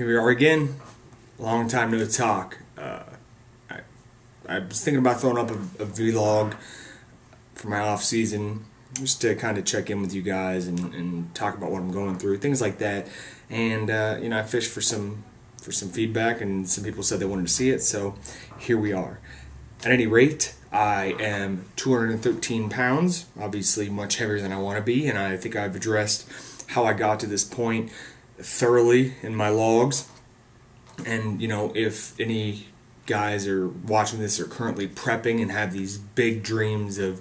Here we are again. Long time no talk. I was thinking about throwing up a vlog for my off season, just to kind of check in with you guys and talk about what I'm going through, things like that. And I fished for some feedback, and some people said they wanted to see it, so here we are. At any rate, I am 213 pounds, obviously much heavier than I want to be, and I think I've addressed how I got to this point thoroughly in my logs. And if any guys are watching this are currently prepping and have these big dreams of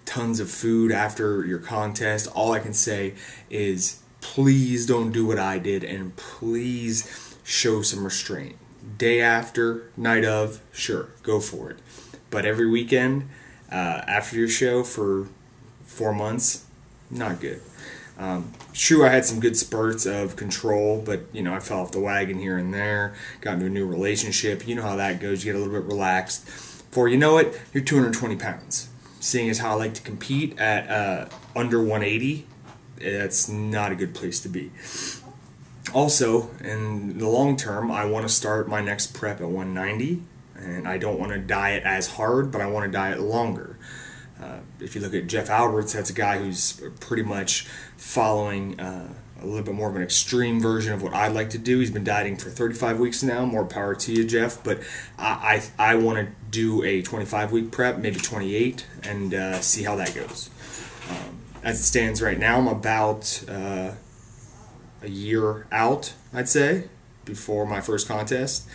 tons of food after your contest, all I can say is please don't do what I did, and please show some restraint. Day after, night of, sure, go for it. But every weekend after your show for 4 months, not good. True, I had some good spurts of control, but I fell off the wagon here and there, got into a new relationship. You know how that goes. You get a little bit relaxed. Before you know it, you're 220 pounds. Seeing as how I like to compete at under 180, that's not a good place to be. Also, in the long term, I want to start my next prep at 190, and I don't want to diet as hard, but I want to diet longer. If you look at Jeff Alberts, that's a guy who's pretty much following a little bit more of an extreme version of what I'd like to do. He's been dieting for 35 weeks now. More power to you, Jeff. But I want to do a 25-week prep, maybe 28, and see how that goes. As it stands right now, I'm about a year out, I'd say, before my first contest.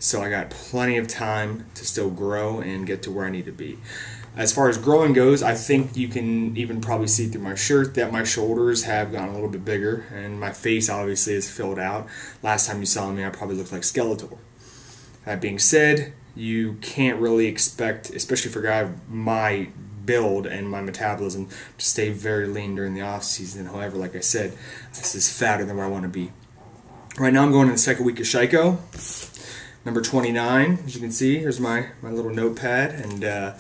So I got plenty of time to still grow and get to where I need to be. As far as growing goes, I think you can even probably see through my shirt that my shoulders have gotten a little bit bigger, and my face obviously is filled out. Last time you saw me, I probably looked like Skeletor. That being said, you can't really expect, especially for a guy of my build and my metabolism, to stay very lean during the off season. However, like I said, this is fatter than where I want to be. Right now I'm going in the second week of Shiko, number 29. As you can see, here's my little notepad, and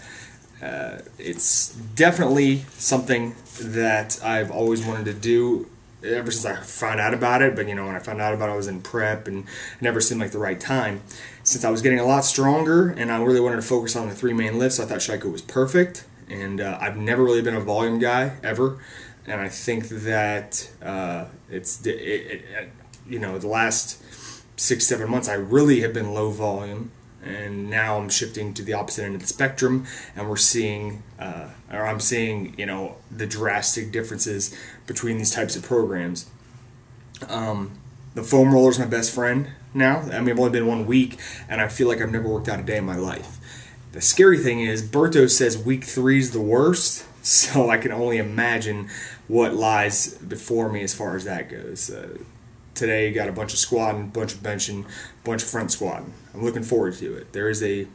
it's definitely something that I've always wanted to do ever since I found out about it. But when I found out about it, I was in prep, and it never seemed like the right time. Since I was getting a lot stronger and I really wanted to focus on the 3 main lifts, I thought Shiko was perfect. And I've never really been a volume guy ever, and I think that the last 6-7 months I really have been low volume. And now I'm shifting to the opposite end of the spectrum, and we're seeing, I'm seeing, the drastic differences between these types of programs. The foam roller is my best friend now. I mean, I've only been 1 week, and I feel like I've never worked out a day in my life. The scary thing is, Berto says week 3 is the worst, so I can only imagine what lies before me as far as that goes. Today, got a bunch of squatting, bunch of benching, bunch of front squatting. I'm looking forward to it. There is a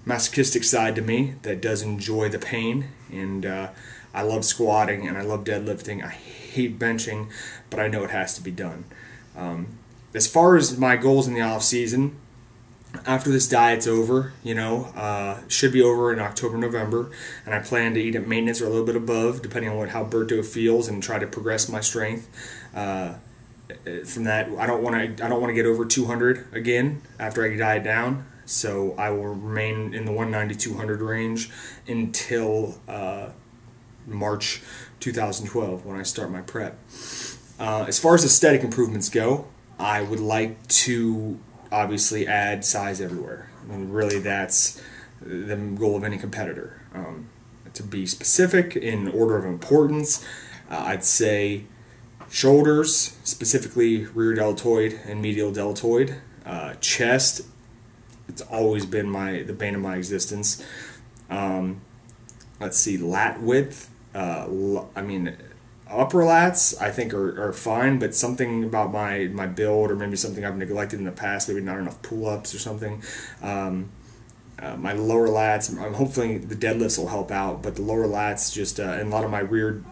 masochistic side to me that does enjoy the pain, and I love squatting and I love deadlifting. I hate benching, but I know it has to be done. As far as my goals in the off season, after this diet's over, should be over in October, November, and I plan to eat at maintenance or a little bit above, depending on how Berto feels, and try to progress my strength. From that, I don't want to get over 200 again after I diet down, so I will remain in the 190-200 range until March 2012 when I start my prep. As far as aesthetic improvements go, I would like to obviously add size everywhere. I mean, really, that's the goal of any competitor. To be specific in order of importance, I'd say shoulders, specifically rear deltoid and medial deltoid. Chest, it's always been the bane of my existence. Let's see, lat width. Upper lats I think are fine, but something about my build, or maybe something I've neglected in the past, maybe not enough pull-ups or something. My lower lats, hopefully the deadlifts will help out, but the lower lats just, and a lot of my rear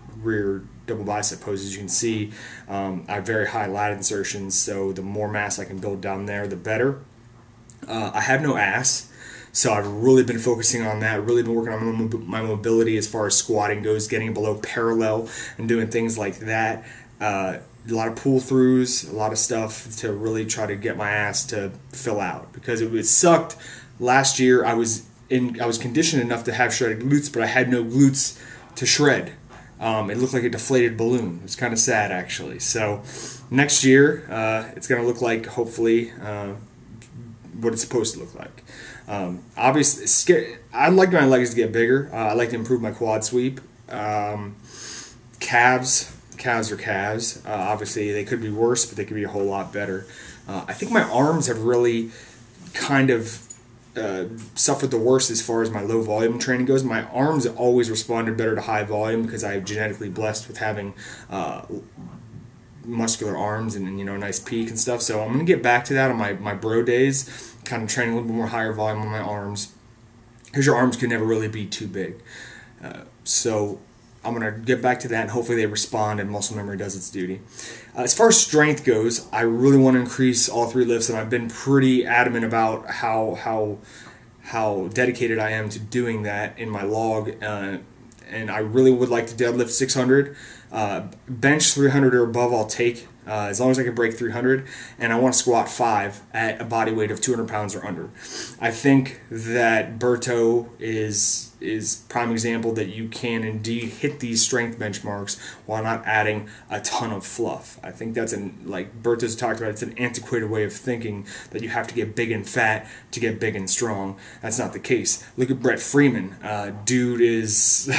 double bicep poses, you can see I have very high lat insertions, so the more mass I can build down there, the better. I have no ass, so I've really been focusing on that, really been working on my mobility as far as squatting goes, getting below parallel and doing things like that. A lot of pull throughs, a lot of stuff to really try to get my ass to fill out, because it sucked last year. I was conditioned enough to have shredded glutes, but I had no glutes to shred. It looked like a deflated balloon. It was kind of sad, actually. So next year, it's going to look like, hopefully, what it's supposed to look like. Obviously, I'd like my legs to get bigger. I'd like to improve my quad sweep. Calves are calves. Obviously, they could be worse, but they could be a whole lot better. I think my arms have really kind of suffered the worst as far as my low volume training goes. My arms always responded better to high volume because I'm genetically blessed with having muscular arms and nice peak and stuff. So I'm going to get back to that on my bro days, kind of training a little bit more higher volume on my arms, because your arms can never really be too big. So I'm going to get back to that, and hopefully they respond and muscle memory does its duty. As far as strength goes, I really want to increase all 3 lifts, and I've been pretty adamant about how dedicated I am to doing that in my log. And I really would like to deadlift 600. Bench 300 or above I'll take, as long as I can break 300. And I want to squat 5 at a body weight of 200 pounds or under. I think that Berto is prime example that you can indeed hit these strength benchmarks while not adding a ton of fluff. I think that's, like Berto's talked about, it's an antiquated way of thinking that you have to get big and fat to get big and strong. That's not the case. Look at Brett Freeman. Dude is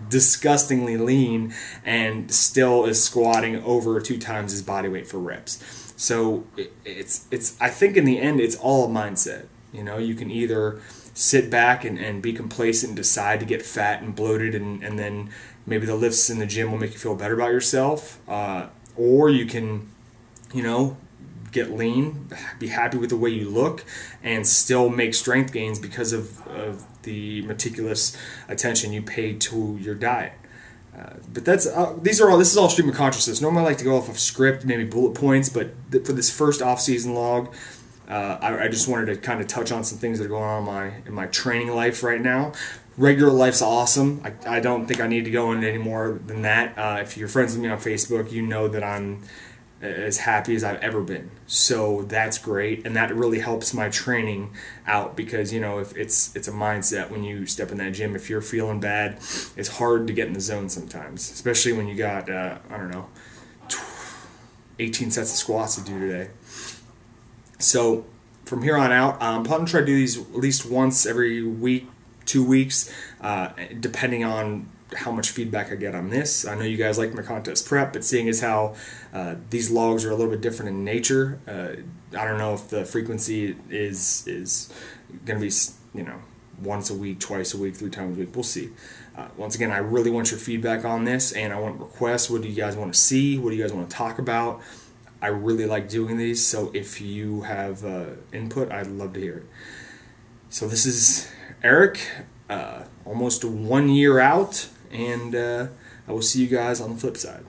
disgustingly lean and still is squatting over 2 times his body weight for reps. So it's I think in the end it's all a mindset. You can either sit back and be complacent and decide to get fat and bloated, and then maybe the lifts in the gym will make you feel better about yourself, or you can get lean, be happy with the way you look, and still make strength gains because of the meticulous attention you pay to your diet. But this is all stream of consciousness. Normally I like to go off of script, maybe bullet points, but for this first off-season log, I just wanted to kind of touch on some things that are going on in my training life right now. Regular life's awesome. I don't think I need to go into any more than that. If you're friends with me on Facebook, you know that I'm as happy as I've ever been. So that's great, and that really helps my training out, because if it's a mindset when you step in that gym. If you're feeling bad, it's hard to get in the zone sometimes, especially when you got 18 sets of squats to do today. So from here on out, I'm planning to try to do these at least once every week, 2 weeks, depending on how much feedback I get on this. I know you guys like my contest prep, but seeing as how these logs are a little bit different in nature, I don't know if the frequency is going to be once a week, twice a week, 3 times a week. We'll see. Once again, I really want your feedback on this, and I want requests. What do you guys want to see? What do you guys want to talk about? I really like doing these, so if you have input, I'd love to hear it. So this is Eric, almost 1 year out, and I will see you guys on the flip side.